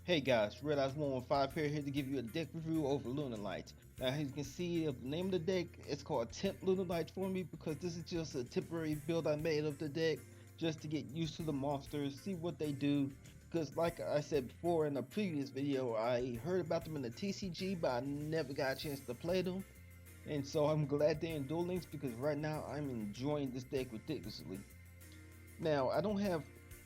Hey guys, Red Eyes 115 here to give you a deck review over lunalights. Now as you can see the name of the deck, it's called Temp lunalights for me because this is just a temporary build I made of the deck just to get used to the monsters, see what they do. Because like I said before in a previous video, I heard about them in the TCG but I never got a chance to play them. And so I'm glad they're in Duel Links because right now I'm enjoying this deck ridiculously. Now, I don't have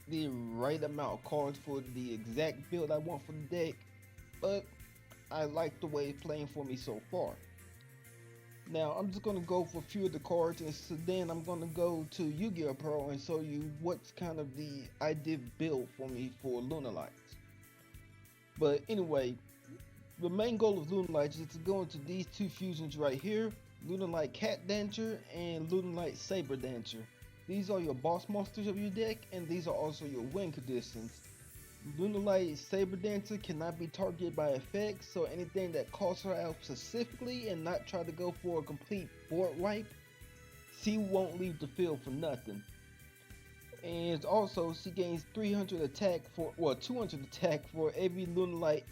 the right amount of cards for the exact build I want for the deck, but I like the way it's playing for me so far. Now, I'm just going to go for a few of the cards, and so then I'm going to go to Yu-Gi-Oh! Pro and show you what's kind of the ideal build for me for Lunalights. But anyway, the main goal of Lunalights is to go into these two fusions right here, Lunalight Cat Dancer and Lunalight Saber Dancer. These are your boss monsters of your deck, and these are also your win conditions. Lunalight Saber Dancer cannot be targeted by effects, so anything that calls her out specifically and not try to go for a complete board wipe, she won't leave the field for nothing. And also, she gains 300 attack for, 200 attack for every Lunalight,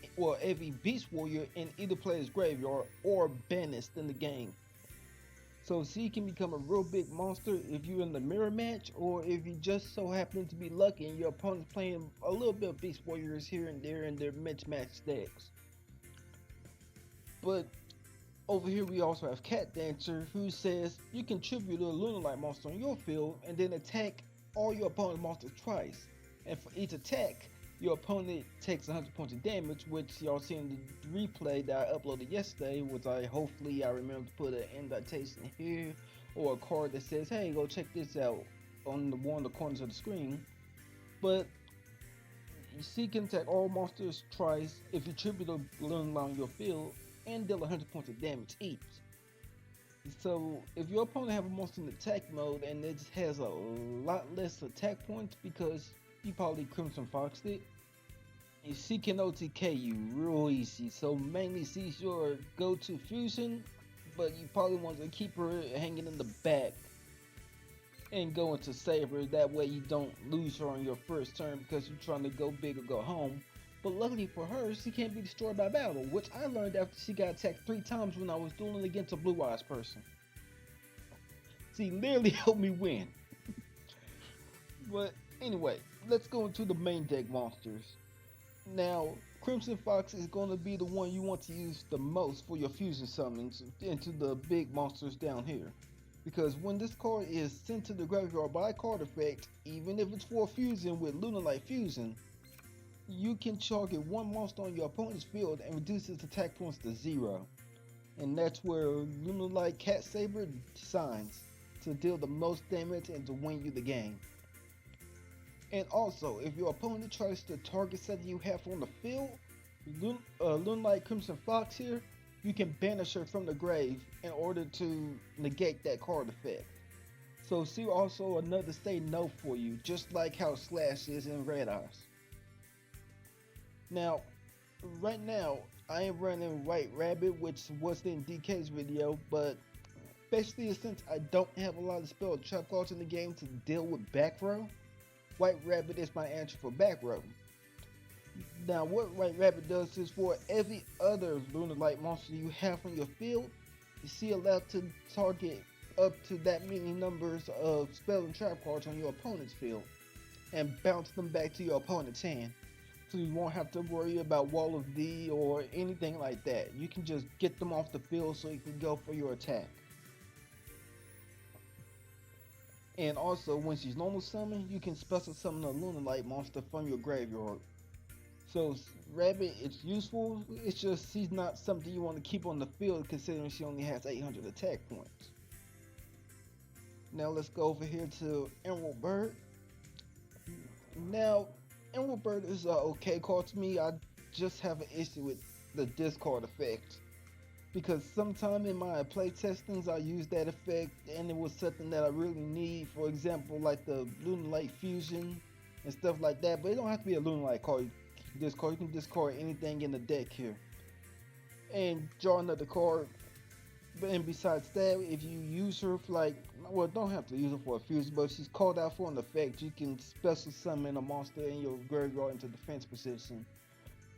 every Beast Warrior in either player's graveyard or banished in the game. So she can become a real big monster if you're in the mirror match, or if you just so happen to be lucky and your opponent's playing a little bit of Beast Warriors here and there in their mismatched decks. But over here we also have Cat Dancer, who says you can tribute a Lunalight monster on your field and then attack all your opponent's monsters twice. And for each attack, your opponent takes 100 points of damage, which y'all see in the replay that I uploaded yesterday, which hopefully I remember to put an indentation here or a card that says, hey, go check this out on one of the corners of the screen. But she can attack all monsters twice if you tribute a Lunalight on your field and deal 100 points of damage each. So if your opponent have a monster in attack mode and it has a lot less attack points because you probably Crimson Foxed it, she can OTK you real easy. So mainly she's your go-to fusion, but you probably want to keep her hanging in the back and go into Saber. That way you don't lose her on your first turn because you're trying to go big or go home. But luckily for her, she can't be destroyed by battle, which I learned after she got attacked 3 times when I was dueling against a Blue Eyes person. She literally helped me win. But anyway, let's go into the main deck monsters. Now, Crimson Fox is going to be the one you want to use the most for your fusion summons into the big monsters down here. Because when this card is sent to the graveyard by a card effect, even if it's for a fusion with Lunalight Fusion, you can target one monster on your opponent's field and reduce its attack points to 0. And that's where Lunalight Cat Saber shines, to deal the most damage and to win you the game. And also, if your opponent tries to target something you have on the field, Lunalight Crimson Fox here, you can banish her from the grave in order to negate that card effect. So she also another say no for you, just like how Slash is in Red Eyes. Now, right now, I am running White Rabbit, which was in DK's video, but basically since I don't have a lot of spell trap cards in the game to deal with back row, White Rabbit is my answer for back row. Now what White Rabbit does is for every other Lunalight monster you have on your field, she allowed to target up to that many numbers of spell and trap cards on your opponent's field and bounce them back to your opponent's hand. So you won't have to worry about Wall of D or anything like that. You can just get them off the field so you can go for your attack. And also, when she's normal summoned, you can special summon a Lunalight monster from your graveyard. So Rabbit, it's useful, it's just she's not something you want to keep on the field considering she only has 800 attack points. Now let's go over here to Emerald Bird. Now, Emerald Bird is an okay card to me. I just have an issue with the discard effect. Because sometime in my play testings I used that effect and it was something that I really need. For example, like the Lunalight Fusion and stuff like that. But it don't have to be a Lunalight card. You can discard anything in the deck here. And draw another card. And besides that, if you use her for like, well, don't have to use her for a fusion, but if she's called out for an effect, you can special summon a monster in your graveyard into defense position.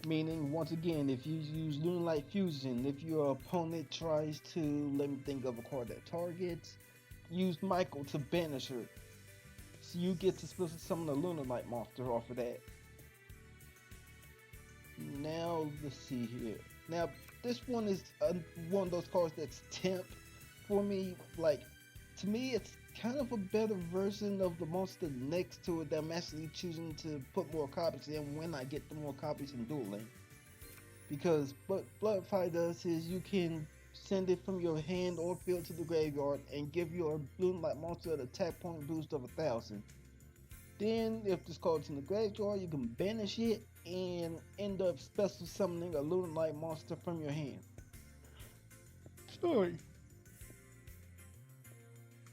Meaning, once again, if you use Lunalight Fusion, if your opponent tries to, let me think of a card that targets, use Michael to banish her. So you get to special summon a Lunalight monster off of that. Now, let's see here. Now, this one is one of those cards that's temp for me. Like, to me, it's kind of a better version of the monster next to it that I'm actually choosing to put more copies in when I get the more copies in Duel Link. Because what Bloodfire does is you can send it from your hand or field to the graveyard and give your Lunalight monster an attack point boost of 1,000. Then, if this card's in the graveyard, you can banish it and end up special summoning a Lunalight monster from your hand. Sorry.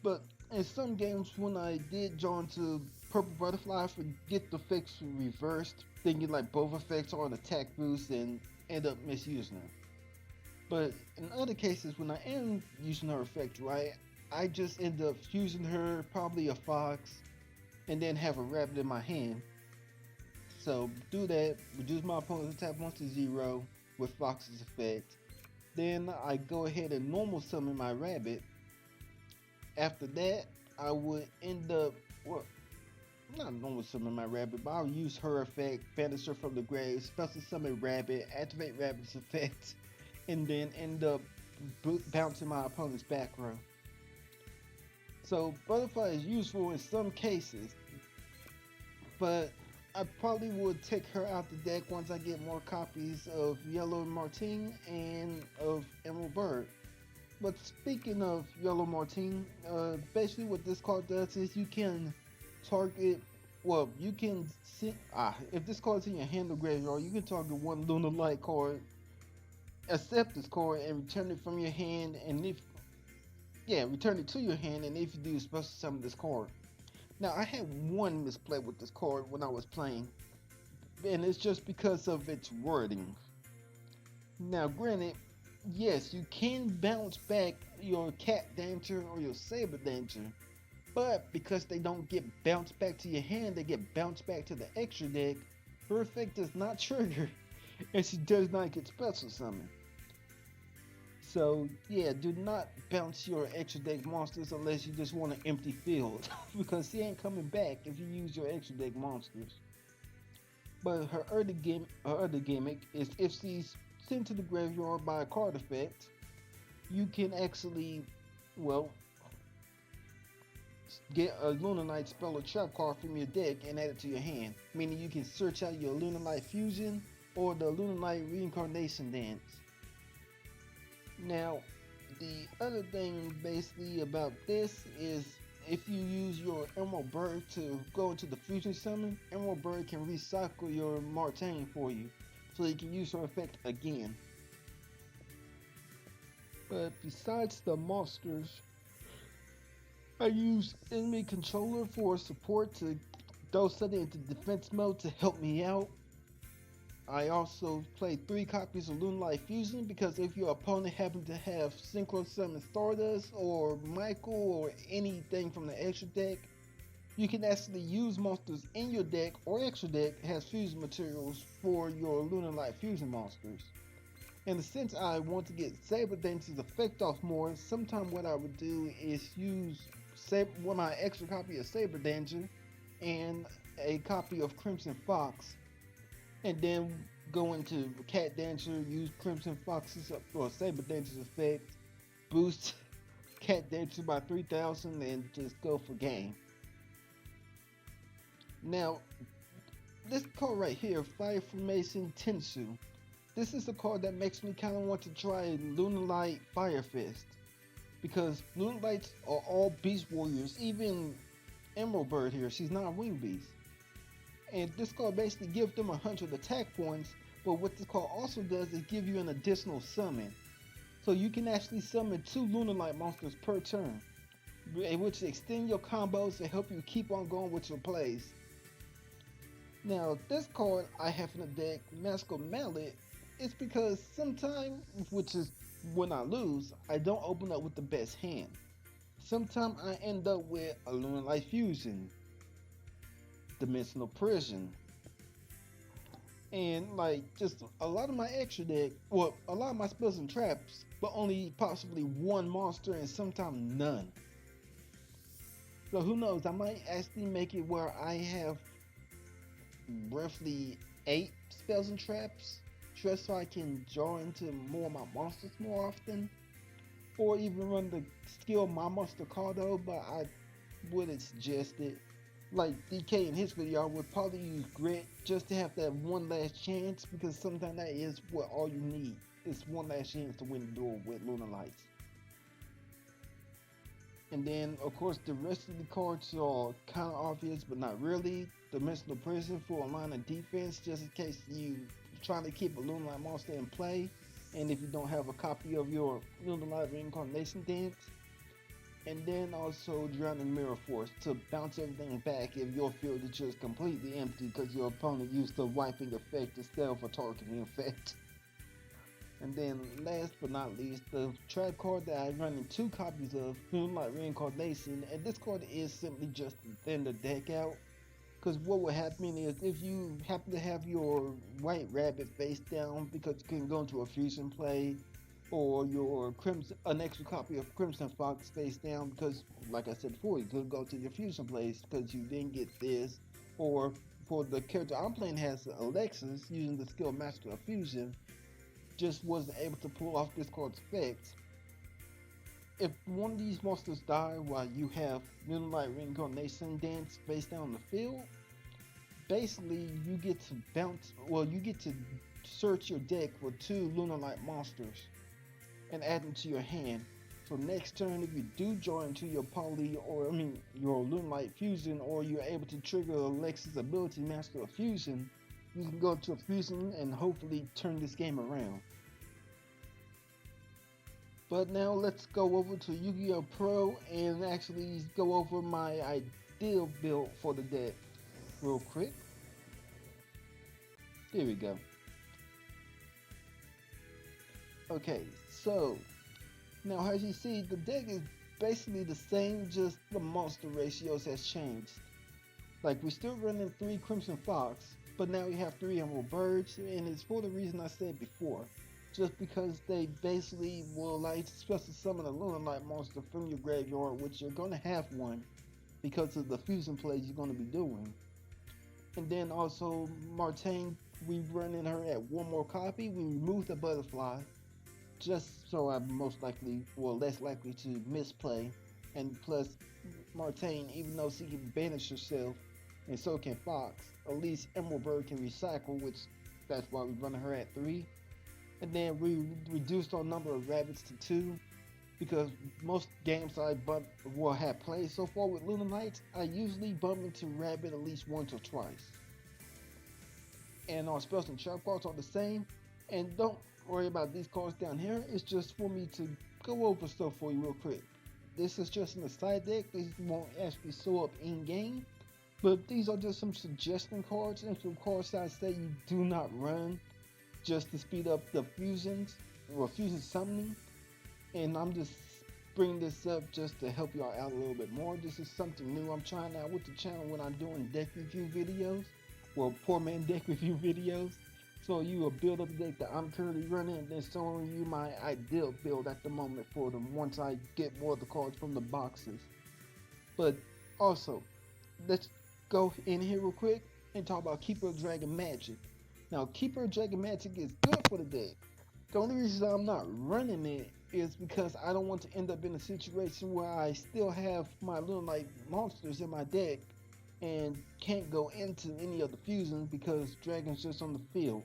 But in some games, when I did draw into Purple Butterfly, I forget the effects were reversed, thinking like both effects are an attack boost and end up misusing her. But in other cases, when I am using her effect right, I just end up using her, probably a fox, and then have a rabbit in my hand. So do that, reduce my opponent's attack once to 0 with Fox's effect. Then I go ahead and normal summon my rabbit. After that, I would end up, well, not normal summon my rabbit, but I'll use her effect, banish her from the grave, special summon rabbit, activate rabbit's effect, and then end up bouncing my opponent's back row. So Butterfly is useful in some cases, but I probably would take her out the deck once I get more copies of Yellow Martine and of Emerald Bird. But speaking of Yellow Martine, basically what this card does is you can target, well, you can if this card's in your hand or graveyard, you can target one Lunalight card, accept this card, and return it from your hand, and return it to your hand, and if you do, special summon this card. Now, I had one misplay with this card when I was playing, and it's just because of its wording. Now, granted, yes, you can bounce back your Cat Dancer or your Saber Dancer, but because they don't get bounced back to your hand, they get bounced back to the extra deck, her effect does not trigger, and she does not get special summoned. So yeah, do not bounce your extra deck monsters unless you just want an empty field, because she ain't coming back if you use your extra deck monsters. But her other gimmick is if she's sent to the graveyard by a card effect, you can actually, well, get a Lunalight spell or trap card from your deck and add it to your hand. Meaning you can search out your Lunalight Fusion or the Lunalight Reincarnation Dance. Now, the other thing basically about this is if you use your Emerald Bird to go into the Fusion Summon, Emerald Bird can recycle your Martine for you, so you can use her effect again. But besides the monsters, I use Enemy Controller for support to throw something into defense mode to help me out. I also play 3 copies of Lunalight Fusion because if your opponent happens to have Synchro Summon Stardust or Michael or anything from the extra deck, you can actually use monsters in your deck or extra deck has fusion materials for your Lunalight Fusion monsters. And since I want to get Saber Dancer's effect off more, sometimes what I would do is use my extra copy of Saber Dancer and a copy of Crimson Fox, and then go into Cat Dancer, use Crimson Fox's or Saber Dancer's effect, boost Cat Dancer by 3,000, and just go for game. Now, this card right here, Fire Formation Tensu, this is a card that makes me kind of want to try Lunalight Fire Fist, because Lunalights are all Beast Warriors, even Emerald Bird here, she's not a Wing Beast. And this card basically gives them 100 attack points, but what this card also does is give you an additional summon. So you can actually summon 2 Lunalight monsters per turn, which extend your combos and help you keep on going with your plays. Now this card I have in the deck, Mask of Mallet, it's because sometimes, which is when I lose, I don't open up with the best hand. Sometimes I end up with a Lunalight Fusion, Dimensional Prison, And like just a lot of my extra deck, well, a lot of my spells and traps, but only possibly one monster and sometimes none. So who knows? I might actually make it where I have roughly 8 spells and traps, just so I can draw into more of my monsters more often, or even run the skill my monster card though. But I wouldn't suggest it. Like DK in his video, I would probably use grit just to have that one last chance, because sometimes that is what all you need. It's one last chance to win the duel with lunalights. And then, of course, the rest of the cards are kind of obvious, but not really. Dimensional Prison for a line of defense, just in case you trying to keep a Lunalight monster in play, and if you don't have a copy of your Lunalight Reincarnation Dance. And then also Drowning Mirror Force to bounce everything back if your field is just completely empty because your opponent used the wiping effect instead of a targeting effect. And then last but not least, the trap card that I run in 2 copies of, Moonlight Reincarnation, and this card is simply just to thin the deck out. Because what will happen is if you happen to have your White Rabbit face down because you couldn't go into a fusion play, or your Crimson, an extra copy of Crimson Fox face down because, like I said before, you couldn't go to your fusion plays because you didn't get this, or for the character I'm playing has Alexis using the skill Master of Fusion, just wasn't able to pull off this card's effects. If one of these monsters die while you have Moonlight Reincarnation Dance face down the field, basically you get to bounce, well, you get to search your deck for 2 Lunalight monsters and add them to your hand. So next turn, if you do join into your poly, or your Lunalight Fusion, or you're able to trigger Alexis' ability Master of Fusion, you can go to a fusion and hopefully turn this game around. But now let's go over to Yu-Gi-Oh! Pro and actually go over my ideal build for the deck real quick. Here we go. Okay, so now as you see, the deck is basically the same, just the monster ratios has changed. Like, we're still running 3 Crimson Fox, but now we have 3 Emerald Birds, and it's for the reason I said before. Just because they basically will like special summon a Lunalight monster from your graveyard, which you're gonna have one because of the fusion plays you're gonna be doing. And then also Martine, we running her at 1 more copy. We removed the butterfly, just so I'm most likely, well, less likely to misplay. And plus, Martine, even though she can banish herself, and so can Fox, at least Emerald Bird can recycle, which that's why we run her at 3. And then we reduced our number of rabbits to 2, because most games I have played so far with Lunalights, I usually bump into rabbit at least once or twice. And our spells and trap cards are the same. And don't worry about these cards down here. It's just for me to go over stuff for you real quick. This is just in the side deck. These won't actually show up in game. But these are just some suggestion cards and some cards I say you do not run, just to speed up the fusions or fusion summoning. And I'm just bringing this up just to help y'all out a little bit more. This is something new I'm trying out with the channel when I'm doing deck review videos, well, poor man deck review videos. So you will build up the deck that I'm currently running, and then showing you my ideal build at the moment for them once I get more of the cards from the boxes. But also, let's go in here real quick and talk about Keeper of Dragon Magic. Now, Keeper of Dragon Magic is good for the deck. The only reason I'm not running it is because I don't want to end up in a situation where I still have my Lunalight monsters in my deck and can't go into any of the fusions because Dragon's just on the field.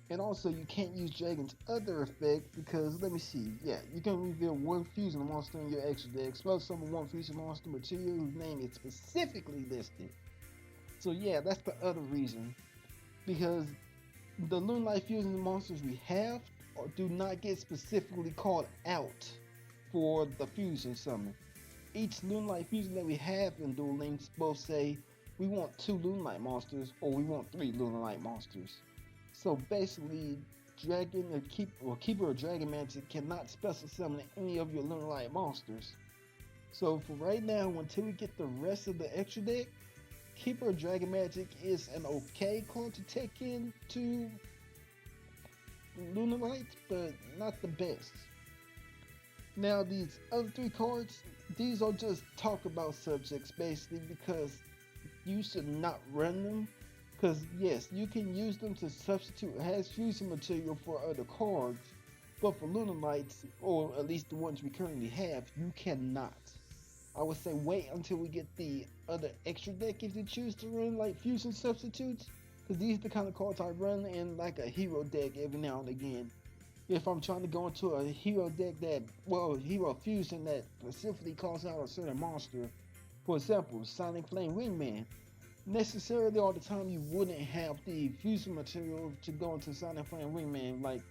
And also, you can't use Dragon's other effect because, let me see, yeah, you can reveal 1 fusion monster in your extra deck, spell summon 1 fusion monster material whose name is specifically listed. So yeah, that's the other reason, because the Lunalight fusion monsters we have do not get specifically called out for the fusion summon. Each Lunalight fusion that we have in Duel Links both say we want 2 Lunalight monsters or we want 3 Lunalight monsters. So basically, Keeper of Dragon Magic cannot special summon any of your Lunalight monsters. So for right now, until we get the rest of the extra deck, Keeper of Dragon Magic is an okay card to take into Lunalights, but not the best. Now these other three cards, these are just talk about subjects basically because you should not run them. Because yes, you can use them to substitute has fusion material for other cards, but for Lunalights, or at least the ones we currently have, you cannot. I would say wait until we get the other extra deck if you choose to run like fusion substitutes. Because these are the kind of cards I run in like a hero deck every now and again. If I'm trying to go into a hero deck that, well, hero fusion that specifically calls out a certain monster. For example, Sonic Flame Wingman. Necessarily all the time you wouldn't have the fusion material to go into Sonic Flame Wingman like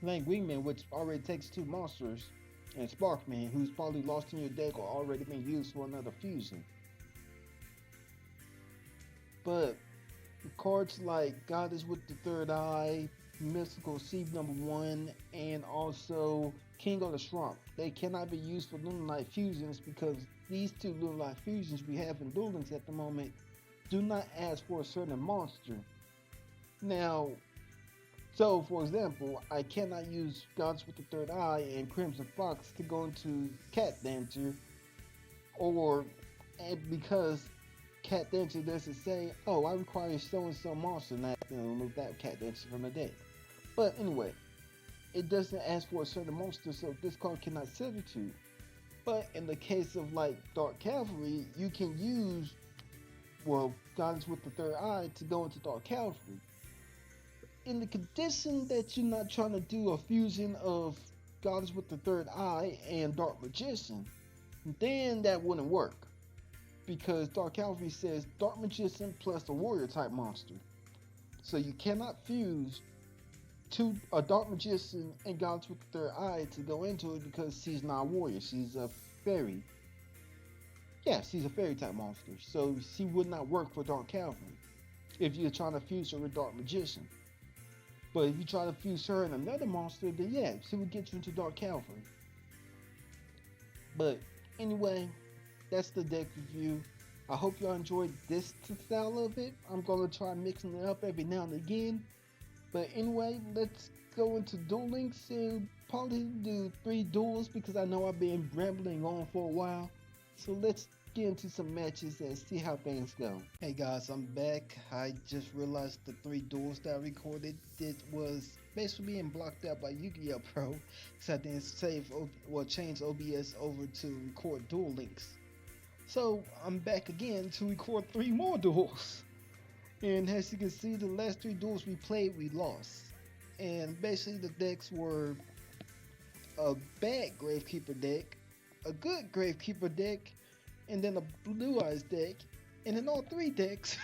Flame Wingman, which already takes two monsters, and Sparkman, who's probably lost in your deck or already been used for another fusion. But cards like Goddess with the Third Eye, Mystical Seed number 1, and also King of the Swamp, they cannot be used for Lunalight fusions because these two Lunalight fusions we have in Duel Links at the moment do not ask for a certain monster. Now, so for example, I cannot use Gods with the Third Eye and Crimson Fox to go into Cat Dancer, or and because Cat Dancer doesn't say, oh, I require so and so monster, and I have to remove that Cat Dancer from the deck. But anyway, it doesn't ask for a certain monster, so this card cannot substitute. But in the case of like Dark Cavalry, you can use, well, Goddess with the Third Eye to go into Dark Cavalry. In the condition that you're not trying to do a fusion of Goddess with the Third Eye and Dark Magician, then that wouldn't work. Because Dark Cavalry says Dark Magician plus a warrior type monster. So you cannot fuse a Dark Magician and Goddess with the Third Eye to go into it because she's not a warrior, she's a fairy. Yeah, she's a fairy type monster. So she would not work for Dark Cavalry if you're trying to fuse her with Dark Magician. But if you try to fuse her and another monster, then yeah, she would get you into Dark Cavalry. But anyway, that's the deck review. I hope y'all enjoyed this style of it. I'm gonna try mixing it up every now and again. But anyway, let's go into Duel Links and probably do 3 duels because I know I've been rambling on for a while. So let's get into some matches and see how things go. Hey guys, I'm back. I just realized the 3 duels that I recorded, it was basically being blocked out by Yu-Gi-Oh! Pro because I didn't change OBS over to record Duel Links. So I'm back again to record 3 more duels. And as you can see, the last 3 duels we played, we lost. And basically the decks were a bad Gravekeeper deck, a good Gravekeeper deck, and then a Blue Eyes deck. And in all 3 decks,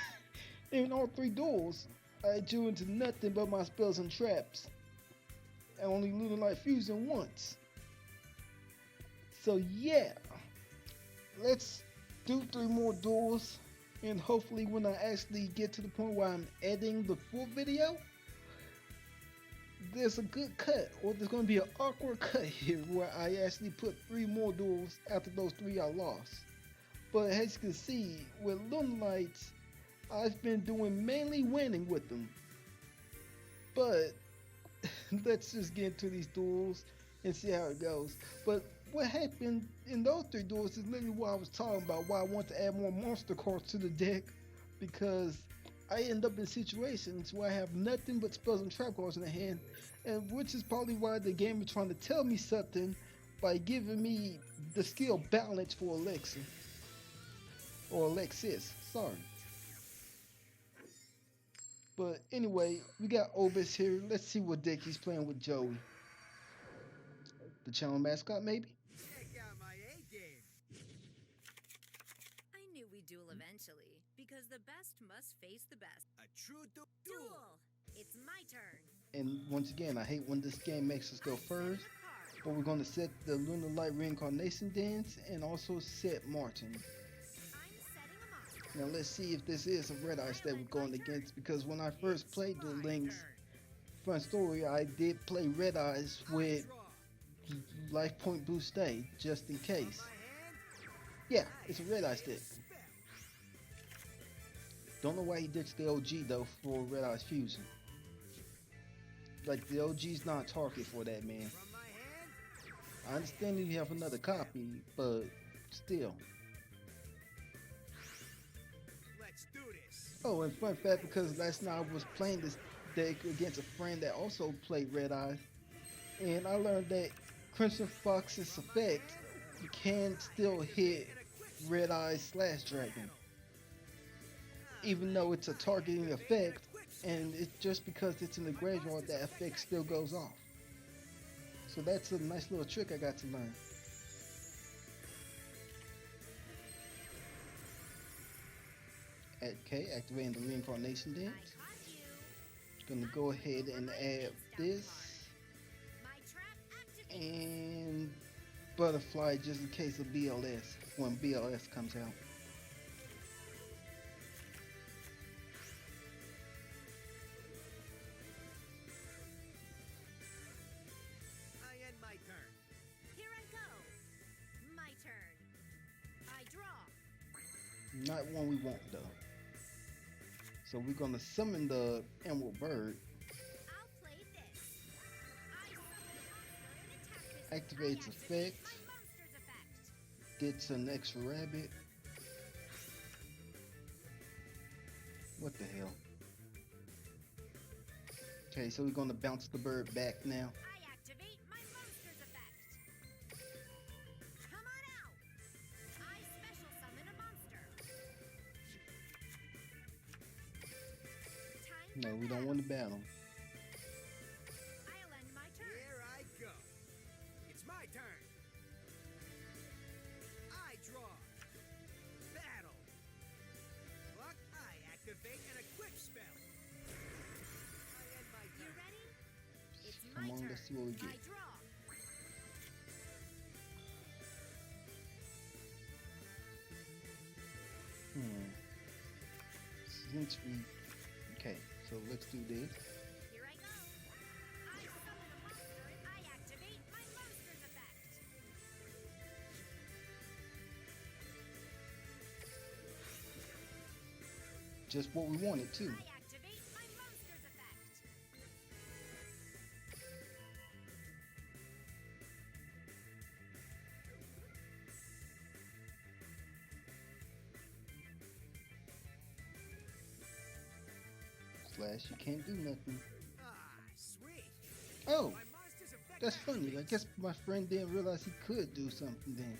in all 3 duels, I drew into nothing but my spells and traps. I only Lunalight Fusion once. So yeah, let's do 3 more duels. And hopefully when I actually get to the point where I'm editing the full video, there's a good cut, or there's going to be an awkward cut here where I actually put 3 more duels after those 3 I lost. But as you can see, with Lunalights, I've been doing mainly winning with them. But let's just get into these duels and see how it goes. But what happened in those 3 duels is literally what I was talking about, why I want to add more monster cards to the deck, because I end up in situations where I have nothing but spells and trap cards in the hand, and which is probably why the game is trying to tell me something by giving me the skill balance for Alexa. Or Alexis, sorry. But anyway, we got Obis here. Let's see what deck he's playing with Joey. The channel mascot, maybe? I knew we'd duel eventually, because the best must face the best. A true duel! It's my turn. And once again, I hate when this game makes us go first. But we're going to set the Lunalight Reincarnation Dance and also set Martin. Now let's see if this is a Red Ice that we're going against, because when I first played Duel Links, fun story, I did play Red Eyes with Life Point Boost A, just in case. Yeah, it's a Red Ice deck. Don't know why he ditched the OG though for Red Eyes Fusion. Like the OG's not a target for that, man. From my hand, I understand that you have another copy, but still. let's do this. Oh, and fun fact, because last night I was playing this deck against a friend that also played Red Eyes, and I learned that Crimson Fox's effect can still hit Red Eyes slash Dragon, even though it's a targeting effect, and it's just because it's in the graveyard that effect still goes off. So that's a nice little trick I got to learn. Okay, activating the reincarnation dance. Gonna go ahead and add this and butterfly just in case of BLS when BLS comes out. I end my turn. Here I go. My turn. I draw. Not one we want though. So we're gonna summon the Emerald Bird, I'll play this. I summon a monster and attack this. activates I effect, activate my monster's effect. gets an extra rabbit. What the hell? Okay, so we're gonna bounce the bird back now. I activate my monster's effect. Come on out. I special summon a monster. Time No, for we don't battle. want to battle. I'll end my turn. Here I go. It's my turn. I draw. Battle. Look, I activate an equip spell. I end my You turn. ready? It's my Come on, turn. let's see what we I get. draw. Since we, okay, so let's do this. Here I go. I summon a monster and I activate my monster's effect. Just what we wanted too. I activate my monster's effect. Slash, you can't do nothing. Ah, sweet. Oh, My monster's effect that's funny. I activates. guess my friend didn't realize he could do something then.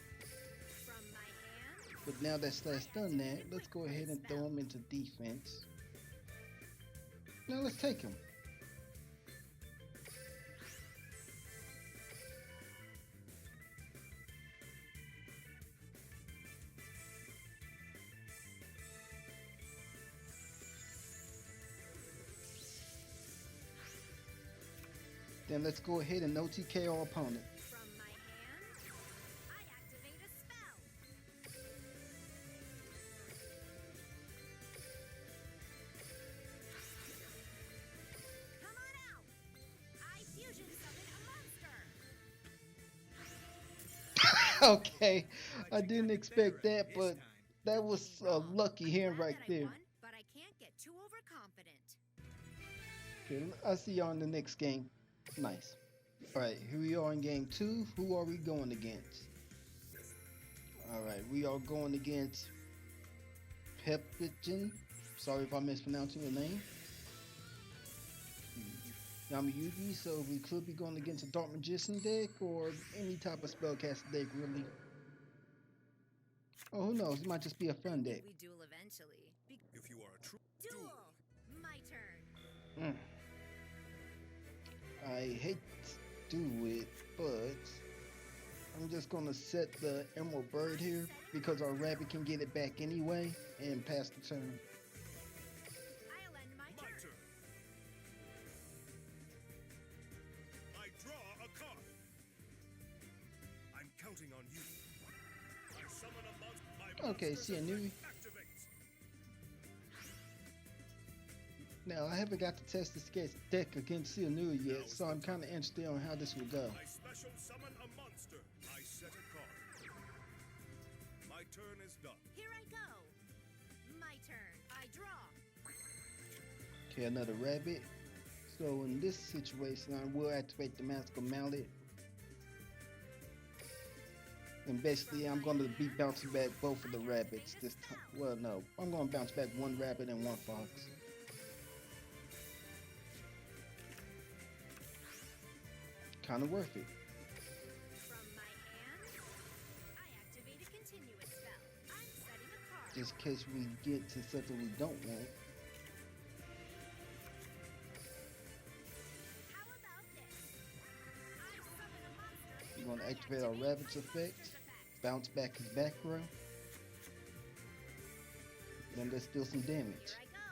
From my hand. But now that Slash done that, let's go ahead and throw him into defense. Now let's take him. Then let's go ahead and OTK our opponent. From my hand. I activate a spell. Come on out. I fusion summon a monster. Okay, I didn't expect that, but that was a lucky hand Glad right that I there. won, but I can't get too overconfident. Okay, I'll see y'all in the next game. Nice. Alright, here we are in game 2. Who are we going against? Alright, we are going against Peppigen. Sorry if I'm mispronouncing your name. Yamayugi, so we could be going against a Dark Magician deck or any type of spellcaster deck, really. Oh, who knows? It might just be a fun deck. We duel eventually. If you are a true Duel. My turn. I hate to do it, but I'm just gonna set the Emerald Bird here because our rabbit can get it back anyway and pass the turn. I'll end my my turn. turn. I draw a card. I'm counting on you. I summon a monster. My Okay, monster's see, I knew- effect activates. Now I haven't got to test this deck against Seonui yet, so I'm kind of interested on how this will go. I special summon a monster. I set a card. My turn is done. Here I go. My turn. I draw. Okay, another rabbit. So in this situation, I will activate the magical mallet. And basically, I'm going to be bouncing back both of the rabbits this time. Well, no, I'm going to bounce back one rabbit and one fox. Kind of worth it. From my hand, I activate a continuous spell. I'm setting a card. Just in case we get to something we don't want. How about this? I summon a monster. We're going to I activate our rabbit's effect. Bounce back his back row. Then let's deal some damage. Here I go.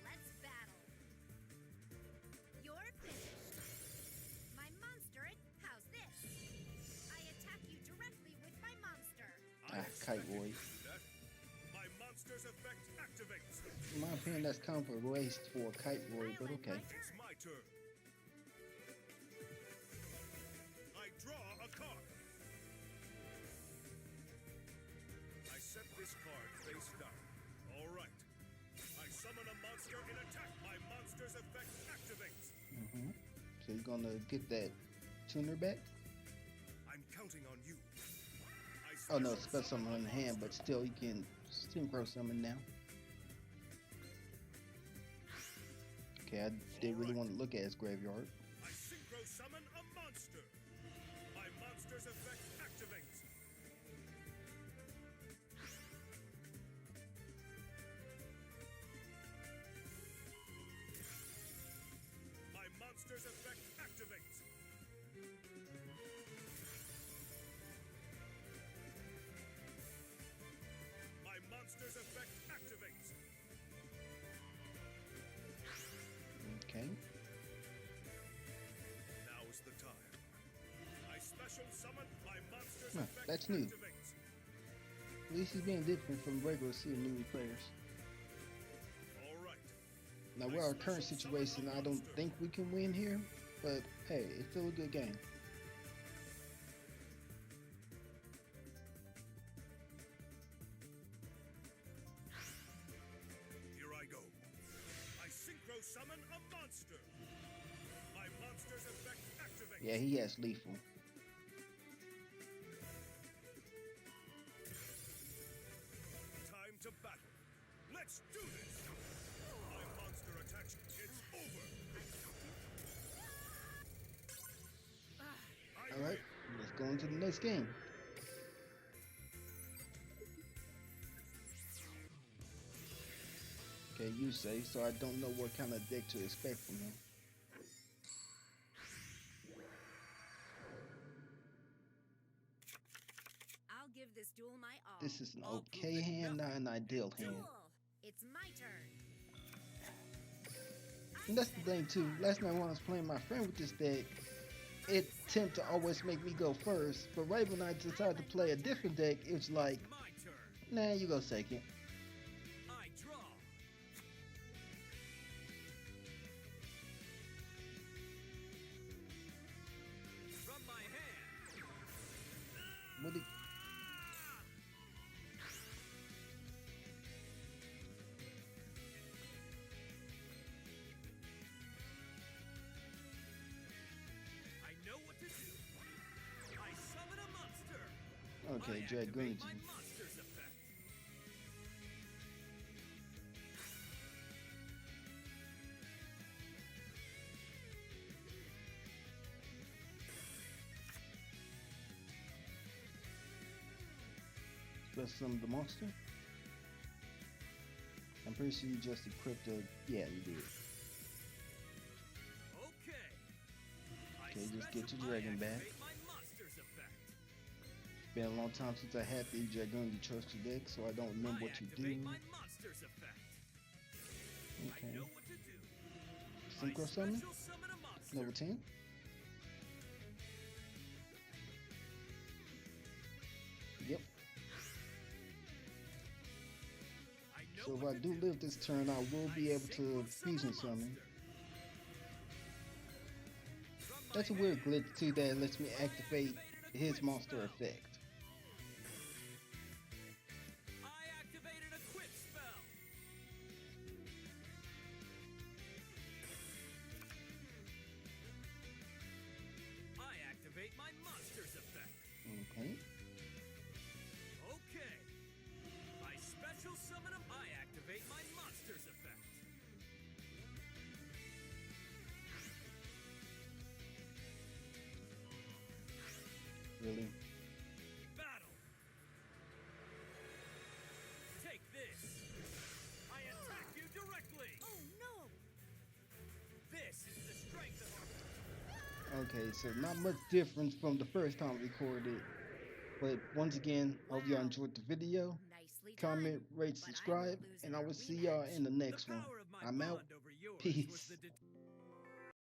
Let's battle. You're finished. My monster, how's this? I attack you directly with my monster. Kite Roy. My monster's effect activates. In my opinion, that's kind of a waste for a Kite Roy, but okay. It's my turn. I draw a card. I set this card face down. All right. I summon a monster in attack. My monster's effect activates. So you're gonna get that tuner back? I'm counting on you. Oh no, special summon in the hand, but still you can synchro summon now. Okay, I did really want to look at his graveyard. I synchro summon a monster. My monster's effect activates. My monster's effect activates. My monster's effect activates. Okay. Now is the time. I special summon my monster's Huh, effect that's new. activates. At least he's being different from regular CMU players. All right. Now, with our current situation, I don't think we can win here, but hey, it's still a good game. Here I go. I synchro summon a monster. My monster's effect activates. Yeah, he has lethal. Time to battle. Let's do this. My monster attacks. It's over. I Alright, let's go into the next game. Okay, you say, so I don't know what kind of deck to expect from him. I'll give this duel my all. This is an okay hand, not an ideal hand. Duel. It's my turn. And that's the thing too. Last night when I was playing my friend with this deck, it tend to always make me go first. But right when I decided to play a different deck, it's like, My turn. nah, you go second. I draw. From my hand. What do I know what to do. I summon a monster. Okay, I activate Dragoon. my monster's effect. Just some of the monster. I'm pretty sure you just equipped the. Yeah, you did. Okay. I Okay, just get your special- dragon I back. activate my monster's effect. Been a long time since I had the Dragoon Trust deck, so I don't remember I what you activate do. my monster's effect. Okay. I know what to do. Synchro I summon? special summon a monster. Level 10? Yep. I know So if what I to do live this turn, I will be able to synchro fusion a summon. monster. From my That's a weird hand. glitch too that lets me activate his monster effect. I activated a quick spell. activate my monsters effect. Okay. Okay. I special summon him. I activate my monsters effect. Really? Battle. Take this. I attack you directly. Oh no! This is the strength of our. Okay, so not much difference from the first time we recorded. But once again, I hope y'all Wow. enjoyed the video. Nicely Comment, done. rate, But I will subscribe, lose and in I our will see y'all rematch. in the The next one. power of my I'm out. bond over yours was Peace. the